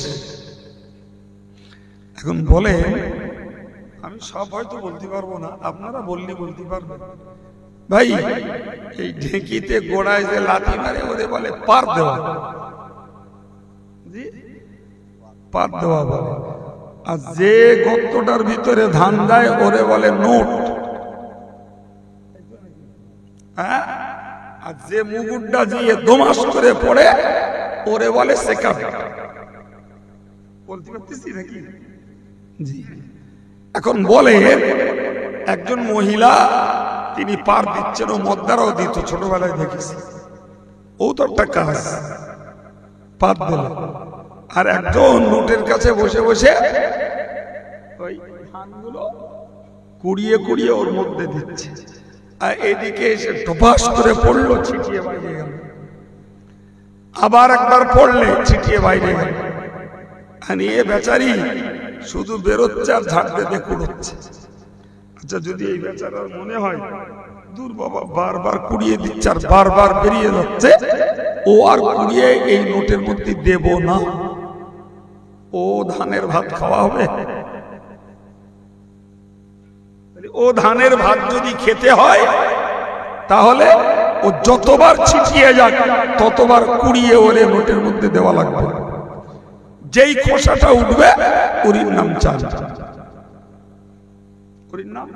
এখন বলে, আমি সব হয়তো বলতে পারবো না, আপনারা বললে বলতে পারবেন। ভাই এই ঢেঁকিতে গোড়ায় যে লাথি মারে ওরে বলে পার দেওয়া। পার দেওয়া বলে। আর যে গর্তটার ভিতরে ধান দেয় ওরে বলে নোট। হ্যাঁ, আর যে মুগুরটা দিয়ে দোমাস করে পড়ে ওরে বলে সেকাব। বলতে পারতেছি নাকি? জি। এখন বলে একজন মহিলা তিনি পার দিচ্ছেন, ও মদ্দারাও দিত, ছোটবেলায় দেখেছি। ও তো একটা কাজ, পার দিল। আর একজন নোটের কাছে বসে বসে ওই ধানগুলো কুড়িয়ে কুড়িয়ে ওর মধ্যে দিচ্ছে। আর এদিকে এসে টপাস করে পড়লো, ছিটিয়ে বাইরে গেল। আবার একবার পড়লে ছিটিয়ে বাইরে গেল। আর এ বেচারি শুধু বেরোচ্ছে আর ঝাড় বেঁধে কুড়োচ্ছে। আচ্ছা, যদি এই বেচারার মনে হয় দূর বাবা বারবার কুড়িয়ে দিচ্ছে আর বারবার বেরিয়ে যাচ্ছে, ও আর কুড়িয়ে এই নোটের মধ্যে দেব না, ও ধানের ভাত খাওয়া হবে? ও ধানের ভাত যদি খেতে হয় তাহলে ও যতবার ছিটিয়ে যাক ততবার কুড়িয়ে ওরে নোটের মধ্যে দেওয়া লাগবে। যেই খোসাটা উঠবে ওরির নাম চাল। ওরির নাম।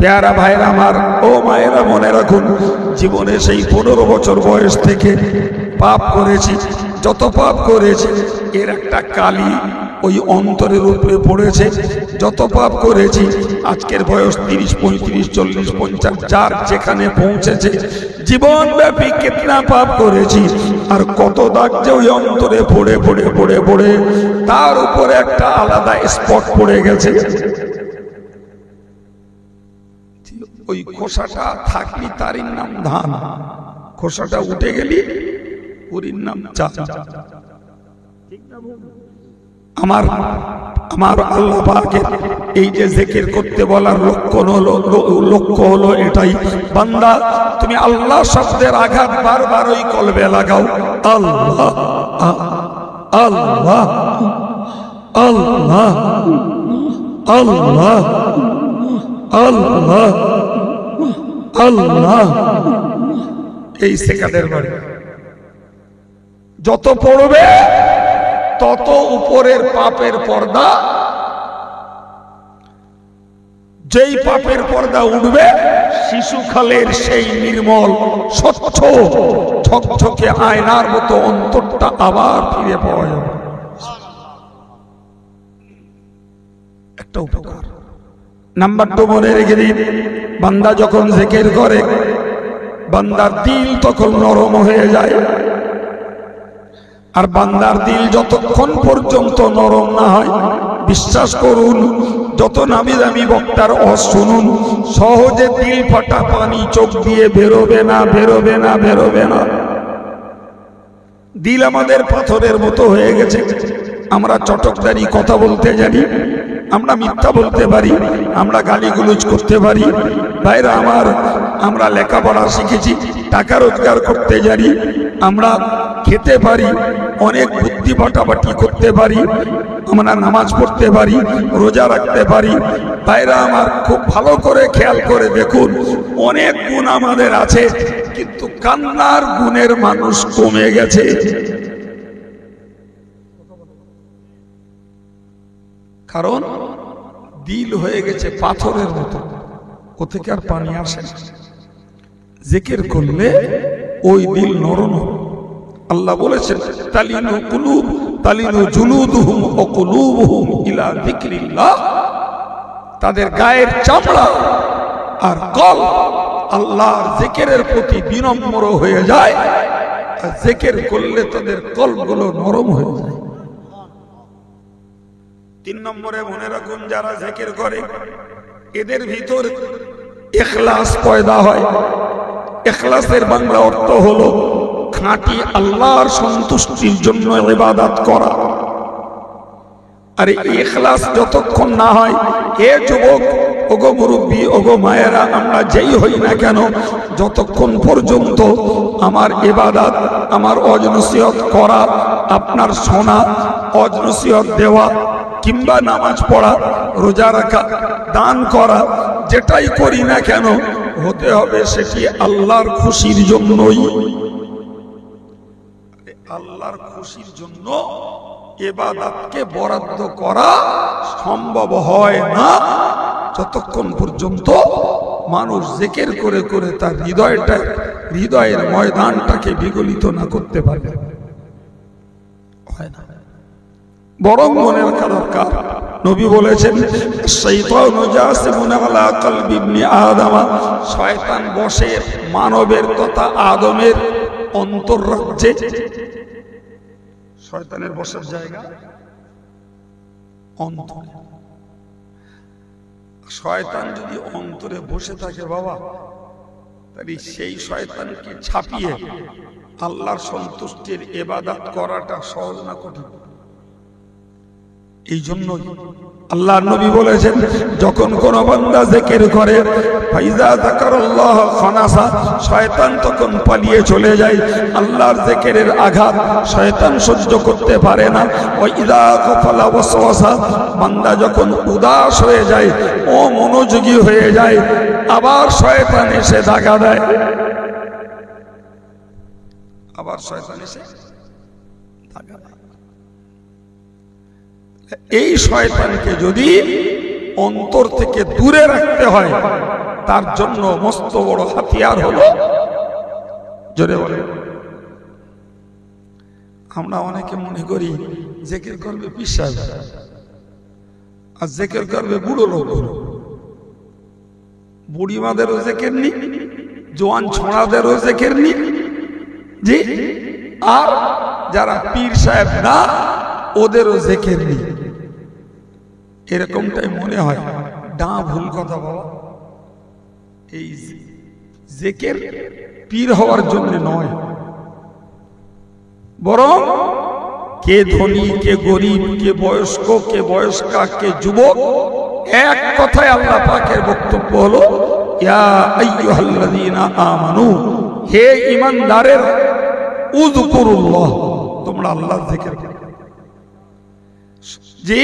প্যারা ভাইরা আমার, ও মায়েরা, মনে রাখুন জীবনে সেই 15 বছর বয়স থেকে পাপ করেছি, যত পাপ করেছি এর একটা কালি ওই অন্তরের উপরে পড়েছে। যত পাপ করেছি, আজকের বয়স 30, 35, 40, 50, যার যেখানে পৌঁছেছে, জীবনব্যাপী কেতনা পাপ করেছি, আর কত দাগ যে ওই অন্তরে পড়ে পড়ে পড়ে পড়ে তার উপরে একটা আলাদা স্পট পড়ে গেছে। ওই খোসাটা থাকলি তারই নাম ধান, খোসাটা উঠে গেলি ওর নাম চাল। আমার আমার আল্লাহ পাকের এই যে জিকির করতে বলার লক্ষ্য হলো এটাই, বান্দা তুমি আল্লাহ শব্দের আঘাত বারবার ওই কলবে লাগাও। আল্লাহ আল্লাহ আল্লাহ আল্লাহ আল্লাহ আল্লাহ। এই সেকাদের বাড়ি যত পড়বে তত উপরের পাপের পর্দা, যেই পাপের পর্দা উঠবে, শিশুকালের সেই নির্মল স্বচ্ছ ঝকঝকে আয়নার মতো অন্তরটা আবার ফিরে পাওয়া যাবে। একটা উপকার। নাম্বার 2 মনে রেখে দিন, বান্দা যখন জিকির করে বান্দার দিল তখন নরম হয়ে যায়। আর বান্দার দিল যতক্ষণ পর্যন্ত নরম না হয়, বিশ্বাস করুন, যত নামি দামি বক্তার শুনুন, সহজে দিল ফাটা পানি চোখ দিয়ে বেরোবে না, বেরোবে না, বেরোবে না। দিল আমাদের পাথরের মতো হয়ে গেছে। আমরা চটকদারি কথা বলতে জানি, আমরা মিথ্যা বলতে পারি, আমরা গালিগুলোজ করতে পারি। ভাইরা আমার, আমরা লেখাপড়া শিখেছি, টাকা রোজগার করতে জানি, আমরা খেতে পারি, অনেক বুদ্ধি বাটাবাটি করতে পারি, আমরা নামাজ পড়তে পারি, রোজা রাখতে পারি। ভাইরা আমার, খুব ভালো করে খেয়াল করে দেখুন, অনেক গুণ আমাদের আছে, কিন্তু কান্নার গুণের মানুষ কমে গেছে। কারণ দিল হয়ে গেছে পাথরের মতো, ও থেকে আর পানি আসে না। জিকির করলে ওই দিল নরম। আল্লাহ বলেছেন, তালিনু কুলুব তালিনু জুলুদুহুম ওয়া কুলুবুহুম ইলা যিকরিল্লাহ। তাদের গায়ের চামড়া আর কলব আল্লাহর জিকিরের প্রতি বিনম্র হয়ে যায়, আর জিকির করলে তাদের কলবগুলো নরম হয়ে যায়। 3 নম্বরে মনে রাখুন, যারা জিকির করে এদের ভিতর ইখলাস পয়দা হয়। ইখলাসের বাংলা অর্থ হলো খাঁটি আল্লাহর সন্তুষ্টির জন্য ইবাদত করা। আর এই ইখলাস যতক্ষণ না হয়, এ যুবক, ওগো মুরব্বী, ওগো মায়েরা, আমরা যেই হই না কেন, যতক্ষণ পর্যন্ত আমার ইবাদত, আমার ওয়াজ নসিহত করা, আপনার শোনা, ওয়াজ নসিহত দেওয়া, কিংবা নামাজ পড়া, রোজা রাখা, দান করা, যেটাই করি না কেন, হতে হবে সেটি আল্লাহর খুশির জন্যই। আল্লাহর খুশির জন্য ইবাদতকে বরাদ্দ করা সম্ভব হয় না যতক্ষণ পর্যন্ত মানুষ জিকির করে করে তার হৃদয়ের ময়দানটাকে বিগলিত না করতে পারে। হয় না, বরং মনে রাখা দরকার। নবী বলেছেন, শাইতানু জাসিমুন আলা কলবি ইবনি আদম, শয়তান বসে মানবের তথা আদমের অন্তররাজ্যে। শয়তানের বসার জায়গা অন্তর। শয়তান যদি অন্তরে বসে থাকে বাবা, তাহলে সেই শয়তানকে ছাপিয়ে আল্লাহর সন্তুষ্টির ইবাদত করাটা সহজ না কঠিন? এই জন্য আল্লাহর নবী বলেছেন, যখন কোন বান্দা জিকির করে, ফাইজা যাকারাল্লাহ খানাসা, শয়তান তখন পালিয়ে চলে যায়। আল্লাহর জিকিরের আঘাত শয়তান সহ্য করতে পারে না। ওয়া ইযা গাফালা ওয়াসওয়াসা, বান্দা যখন উদাস হয়ে যায়, ও মনোযোগী হয়ে যায়, আবার শয়তান এসে দাগা দেয়। আবার শয়তান এসে দাগা দেয়। এই শয়তানকে যদি অন্তর থেকে দূরে রাখতে হয়, তার জন্য মস্ত বড় হাতিয়ার হলো, জোরে বলে, আমরা অনেকে মনে করি জিকির করবে পীর সাহেব, আর জিকির করবে বুড়ো লোক। বুড়িমাদেরও জিকির নি, জোয়ান ছোঁড়াদেরও জিকির নি, জি, আর যারা পীর সাহেব না ওদেরও জিকির নি। এরকমটাই মনে হয়। ভুল কথা বাবা। এই জিকির পীর হওয়ার জন্য নয়, বরং কে ধনী, কে গরিব, কে বয়স্ক, কে বয়স্কা, কে যুবক, এক কথায় আল্লাহ পাকের বক্তব্য হলো ইয়া আইয়ুহাল্লাযীনা আমানু, হে ঈমানদারেরা, উযকুরুল্লাহ, তোমরা আল্লাহর জিকির করো। যে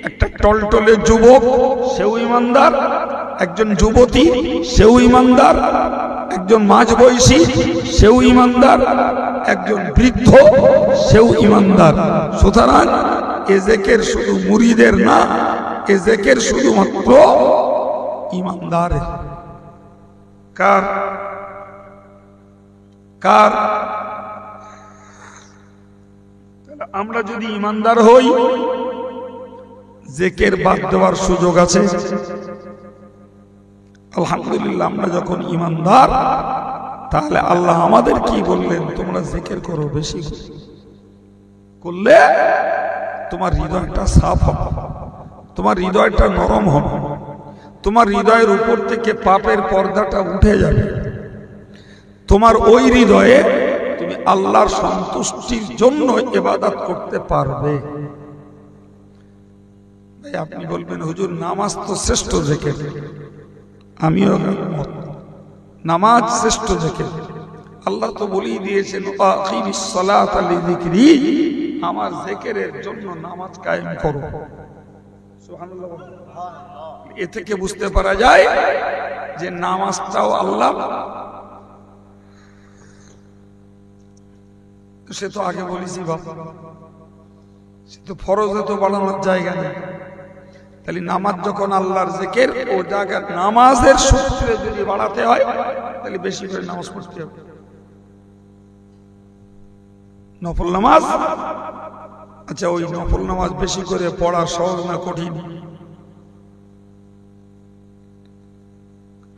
একটা টলটলে যুবক সেও ঈমানদার, একজন যুবতী সেও ঈমানদার, একজন মাঝবয়সী সেও ঈমানদার, একজন বৃদ্ধ সেও ঈমানদার। সুতরাং এ জিকির শুধু মুরিদের না, এ জিকির শুধুমাত্র ঈমানদারের। কার কার? আমরা যদি ঈমানদার হই জিকির বাদ দেওয়ার সুযোগ আছে? আলহামদুলিল্লাহ, আমরা যখন ঈমানদার তাহলে আল্লাহ আমাদের কি বললেন? তোমরা জিকির করো, বেশি করলে তোমার হৃদয়টা সাফ হবে, তোমার হৃদয়টা নরম হবে, তোমার হৃদয়ের উপর থেকে পাপের পর্দাটা উঠে যাবে, তোমার ওই হৃদয়ে তুমি আল্লাহর সন্তুষ্টির জন্য ইবাদত করতে পারবে। আপনি বলবেন হুজুর নামাজ তো শ্রেষ্ঠ জিকির, আমিও একমত, নামাজ শ্রেষ্ঠ জিকির। আল্লাহ তো বলেই দিয়েছেন আকিমিস সালাতা লিযিকরি, আমার জিকিরের জন্য নামাজ কায়েম করো। সুবহানাল্লাহ। এ থেকে বুঝতে পারা যায় যে নামাজটাও আল্লাহ, সে তো আগে বলেছি বাবা, সে তো ফরজে তো বাড়ানোর জায়গা নেই। তাহলে নামাজ যখন আল্লাহর জিকির, ও জায়গা নামাজের সূত্রে যদি বাড়াতে হয় তাহলে বেশি করে নামাজ পড়তে হবে। নফল নামাজ, আচ্ছা ওই নফল নামাজ বেশি করে পড়া সহজ না কঠিন?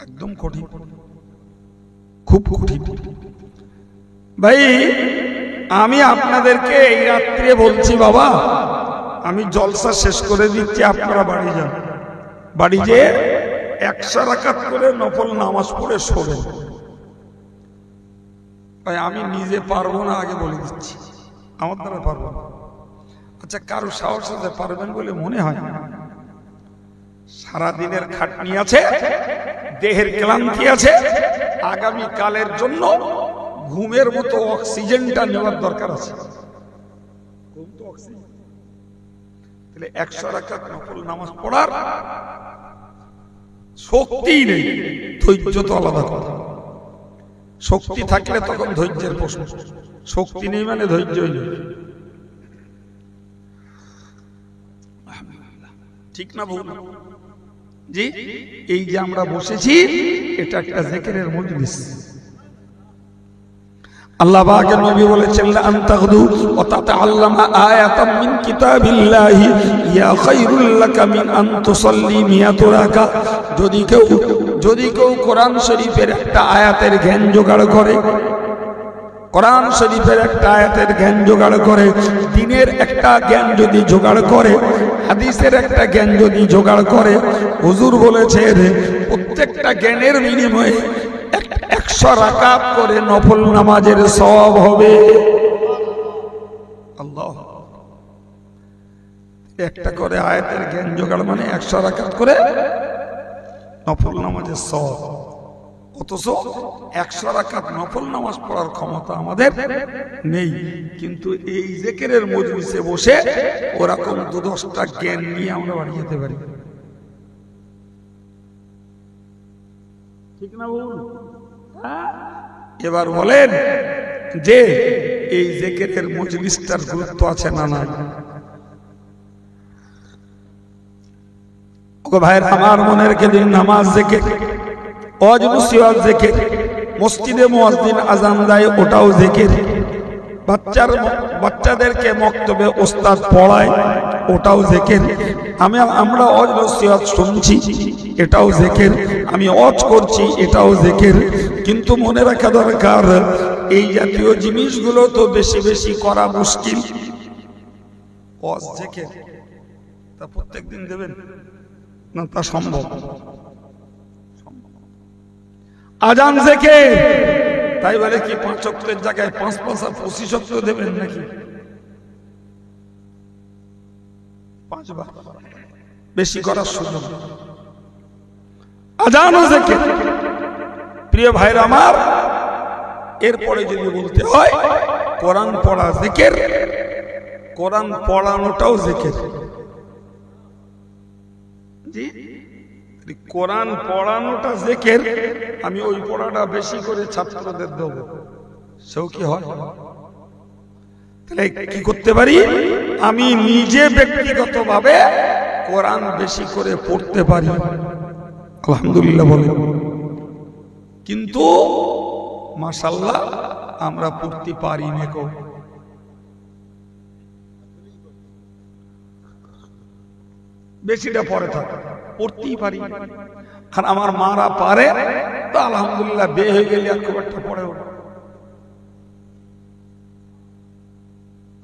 একদম কঠিন, খুব কঠিন। ভাই আমি আপনাদেরকে এই রাত্রে বলছি বাবা, আমি জলসা শেষ করে দিচ্ছি, আপনারা বাড়ি যান, বাড়ি যেয়ে 100 রাকাত করে নফল নামাজ পড়ে শোবেন। ভাই আমি নিজে পারবো না, আগে বলে দিচ্ছি, আমার দ্বারা পারবো না। আচ্ছা কারো সাহস আছে পারবেন বলে মনে হয়? সারাদিনের খাটনি আছে, দেহের ক্লান্তি আছে, আগামী কালের জন্য ঘুমের মতো অক্সিজেনটা নেওয়ার দরকার আছে। তাহলে 100 রাকাত নফল নামাজ পড়ার শক্তি নেই, ধৈর্য তো আলাদা কথা। শক্তি থাকলে তখন ধৈর্যের প্রশ্ন, শক্তি নেই মানে ধৈর্য নেই। ঠিক না ভুল? জি, এই যে আমরা বসেছি এটা একটা জিকিরের মজলিস। আল্লাহ পাকের নবী বলেছেন লা আনতাগদু ওয়া তাতাআল্লামা আয়াতাম মিন কিতাবিল্লাহি ইয়া খায়রুল লাকা মিন আন তুসাল্লি মিয়াতা রাকা। যদি কেউ কোরআন শরীফের একটা আয়াতের জ্ঞান জোগাড় করে, কোরআন শরীফের একটা আয়াতের জ্ঞান জোগাড় করে, দিনের একটা জ্ঞান যদি জোগাড় করে, হাদিসের একটা জ্ঞান যদি জোগাড় করে, হুজুর বলেছেন প্রত্যেকটা জ্ঞানের বিনিময়ে 100 রাকাত করে নফল নামাজের সওয়াব হবে। আল্লাহ, একটা করে আয়াতের জ্ঞান জোগাড় মানে 100 রাকাত করে নফল নামাজের সওয়াব। অথচ 100 রাকাত নফল নামাজ পড়ার ক্ষমতা আমাদের নেই, কিন্তু এই জিকিরের মজলিসে বসে ওরকম 2-10টা জ্ঞান নিয়ে আমরা বাড়ি যেতে পারি। ঠিক না বলুন? এবার বলেন যে এই জিকিরের মজলিসটার গুরুত্ব আছে না নাই? ওগো ভাইয়ের আমার মনে রেখে দিন, নামাজ জিকির, ওয়াজ নসিহত জিকির, মসজিদে মুয়াজ্জিন আযান দেয় ওটাও জিকির, বাচ্চার বাচ্চাদেরকে মক্তবে ওস্তাদ পড়ায়, ওটাও জিকির। আমরা ওয়াজ নসিহত শুনছি, এটাও জিকির। আমি ওয়াজ করছি, এটাও জিকির। কিন্তু মনে রাখা দরকার, এই জাতীয় জিনিসগুলো তো বেশি বেশি করা মুশকিল। ওয়াজ জিকির তা প্রত্যেকদিন দেবেন না, তা সম্ভব? আজান জিকির, তাই বলে কি 5 ওয়াক্তের জায়গায় 5 আর 25 ওয়াক্ত দেবেন নাকি? 5 বার বেশি করার সুযোগ। আজান ও জিকির, প্রিয় ভাইরা আমার, এরপরে যদি বলতে হয় কোরআন পড়া জিকির, কোরআন পড়ানোটাও জিকির। জি, কোরআন পড়ানোটা জিকির। আমি ওই পড়াটা বেশি করে ছাত্রদের দেব, সেও কি হয়? তাহলে কি করতে পারি? আমি নিজে ব্যক্তিগতভাবে কোরআন বেশি করে পড়তে পারি, আলহামদুলিল্লাহ বলে। কিন্তু মাশাআল্লাহ আমরা পড়তে পারি না। বেশিটা পরে থাকে, পড়তেই পারি। আর আমার মারা পারে তো আলহামদুলিল্লাহ, বিয়ে হয়ে গেলে আর খুব একটা পড়েও না।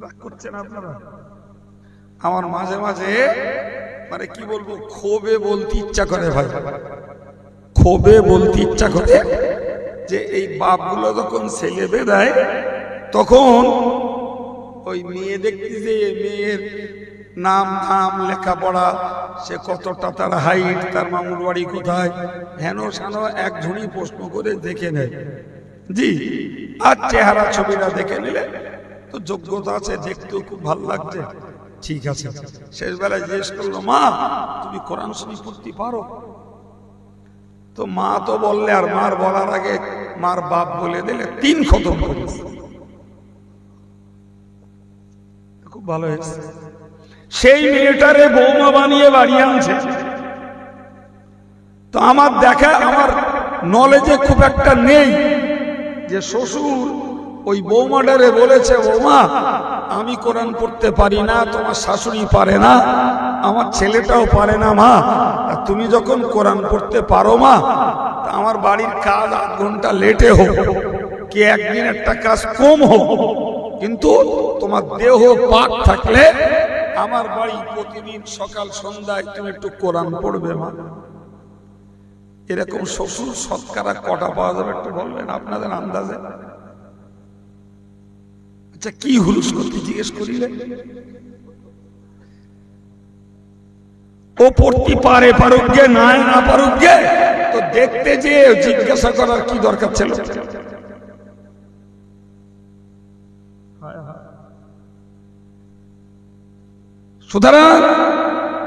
রাগ করছেন আপনারা? আমার মাঝে মাঝে মানে কি বলবো, ক্ষোভে বলতে ইচ্ছা করে ভাই, ক্ষোভে বলতে ইচ্ছা করে যে এই বাপগুলো যখন ছেলে বেদায়, তখন ওই মেয়ে দেখতে যে মেয়ের নাম ধাম লেখাপড়া, সে কতটা, তার হাইট, তার মামুর বাড়ি কোথায়, হেন সানো এক ঝুড়ি প্রশ্ন করে দেখে নেয়। জি, আর চেহারা ছবিটা দেখে নিলে তো যোগ্যতা আছে, দেখতেও খুব ভালো লাগছে, ঠিক আছে। শেষ বেলায় জিজ্ঞেস করলো, মা তুমি কোরআন শরীফ পড়তে পারো? তো মা তো বললে, আর মার বলার আগে মার বাপ বলে দিলে 3 খতম করেছে। খুব ভালো হয়েছে। সেই মেয়েটারে বৌমা বানিয়ে বাড়ি আনছে। তো আমার দেখা, আমার নলেজে খুব একটা নেই যে শ্বশুর ওই বৌমাটারে বলেছে, বৌমা আমি কোরআন পড়তে পারি না, তোমার শাশুড়ি পারে না, আমার ছেলেটাও পারে না, মা তুমি যখন কোরআন পড়তে পারো মা, আমার বাড়ির কাজ 8 ঘন্টা লেটে হোক, কি একদিন একটা কাজ কম হোক, কিন্তু তোমার দেহ পাক থাকলে আমার বাড়ি প্রতিদিন সকাল সন্ধ্যায় তুমি একটু কোরআন পড়বে মা। এরকম শ্বশুর শতকরা কটা পাওয়া যাবে একটু বলবেন আপনাদের আন্দাজে? আচ্ছা, কি হুলুস করতে জিজ্ঞেস করিলে? ও পড়তে পারে, পারুক গে, না পারুক গে, তো দেখতে যে জিজ্ঞাসা করার কি দরকার ছিল? সুতরাং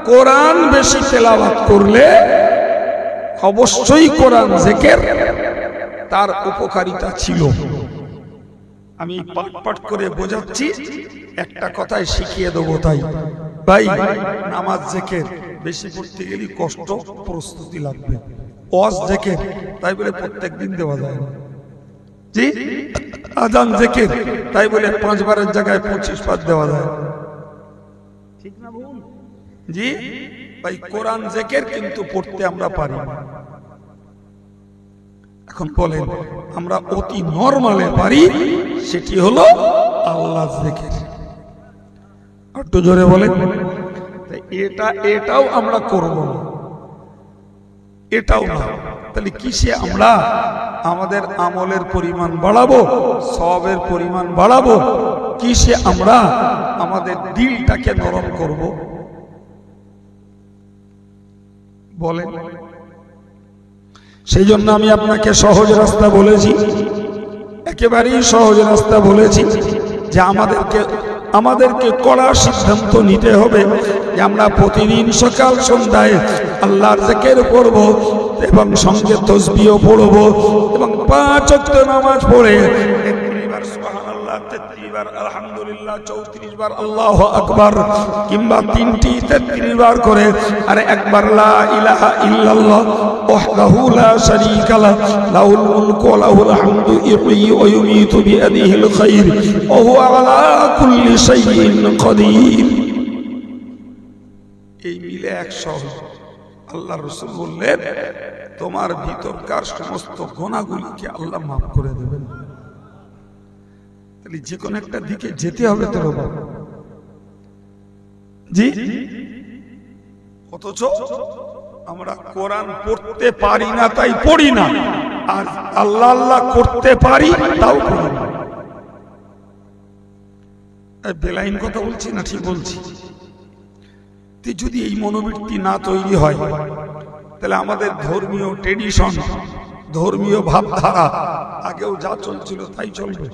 কোরআন বেশি তেলাওয়াত করলে অবশ্যই কোরআন জিকির, তার উপকারিতা ছিল। আমি পাট পাট করে বোঝাচ্ছি, একটা কথাই শিখিয়ে দেবো। তাই ভাই, নামাজ জিকির বেশি পড়তে গেলে কষ্ট, প্রস্তুতি লাগবে। ওয়াজ জিকির তাই বলে প্রত্যেক দিন দেওয়া যায় না। জি, আজান জিকির তাই বলে 5 বারের জায়গায় 25 বার দেওয়া যায়, ঠিক না বল? জি ভাই, কোরআন জিকির কিন্তু পড়তে আমরা পারি। এখন বলেন, আমরা অতি নরমালে পারি, সেটি হলো আল্লাহ জিকির। একটু জোরে বলেন। এটাও আমরা করব না, এটাও না। তাহলে কিসে আমরা আমাদের আমলের পরিমাণ বাড়াবো, সওয়াবের পরিমাণ বাড়াবো? কিসে আমরা আমাদের দিলটাকে নরম করব? বলেন। সেই জন্য আমি আপনাকে সহজ রাস্তা বলেছি, একেবারেই সহজ রাস্তা বলেছি, যে আমাদেরকে কড়া সিদ্ধান্ত নিতে হবে যে আমরা প্রতিদিন সকাল সন্ধ্যায় আল্লাহর জিকির পড়ব এবং সঙ্গে তাসবিহ পড়ব এবং 5 ওয়াক্ত নামাজ পড়ে 33 বার সুবহানাল্লাহ, 33 বার আলহামদুলিল্লাহ, 34 বার আল্লাহু আকবার, কিংবা 3টি 33 বার করে, আর একবার লা ইলাহা ইল্লাল্লাহ ওয়াহদাহু লা শারীকা লাহু লাহুল মুলকু ওয়া লাহুল হামদু ইহয়ি ওয়া ইউমীতু বিয়াদিহিল খায়র ওয়া হুয়া আলা কুল্লি শাইইন কাদির। এই মিলে 100। আল্লাহ রাসূল বললেন, তোমার ভিতরকার সমস্ত গুনাহগুলিকে আল্লাহ মাফ করে দেবেন। তাহলে যে কোনো একটা দিকে যেতে হবে তো বাবা জি। অথচ আমরা কোরআন পড়তে পারি না, তাই পড়ি না, আর আল্লাহ আল্লাহ করতে পারি তাও করি না। বেলাইন কথা বলছি না, ঠিক বলছি। যদি এই মনোবৃত্তি না তৈরি হয়, তাহলে আমাদের ধর্মীয় ট্রেডিশন, ধর্মীয় ভাবধারা আগেও যা চলছিল তাই চলবে।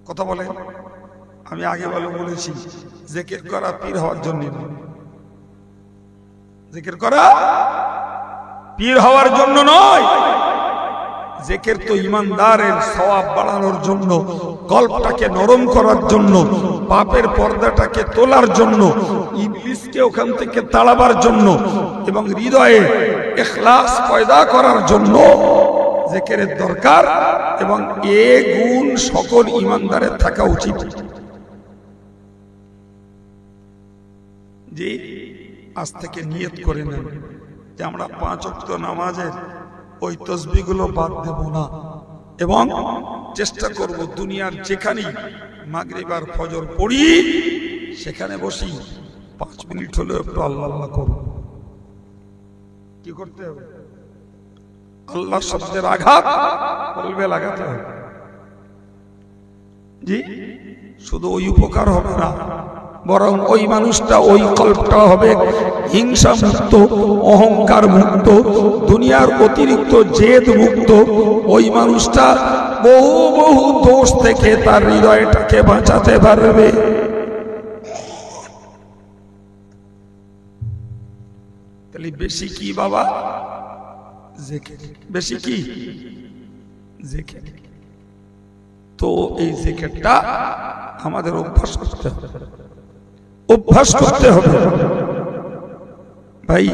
কথা বলে, আমি আগে বলেছি, জিকির করা পীর হওয়ার জন্য, জিকির করা পীর হওয়ার জন্য নয়। জিকির তো ইমানদারের সওয়াব বাড়ানোর জন্য, কল্পটাকে নরম করার জন্য, পাপের পর্দাটাকে তোলার জন্য, ইবলিসকে ওখান থেকে তাড়াবার জন্য, এবং হৃদয়ে ইখলাস পয়দা করার জন্য জিকিরের দরকার। এবং এ গুণ সকল ইমানদারের থাকা উচিত। যে আজ থেকে নিয়ত করে নেন যে আমরা 5 ওয়াক্ত নামাজের ওই তসবিহগুলো বাদ দেব না, এবং চেষ্টা করব দুনিয়ার যেখানেই মাগরিব আর ফজর পড়ি সেখানে বসি 5 মিনিট হলেও একটু আল্লাহ আল্লাহ করব। কি করতে হবে? আল্লাহ শব্দের আঘাত বলবে লাগাতে হবে। জি, শুধু ওই উপকার হবে না, বরং ওই মানুষটা, ওই কল্পটা হবে হিংসা মুক্ত, অহংকার মুক্ত, দুনিয়ার অতিরিক্ত জেদ মুক্ত। ওই মানুষটা বহু বহু দোষ থেকে তার হৃদয়টাকে বাঁচাতে পারবে। তাহলে বেশি কি বাবা? জিকির। বেশি কি? জিকির। তো এই জিকিরটা আমাদের অভ্যাস করতে হবে, অভ্যাস করতে হবে ভাই।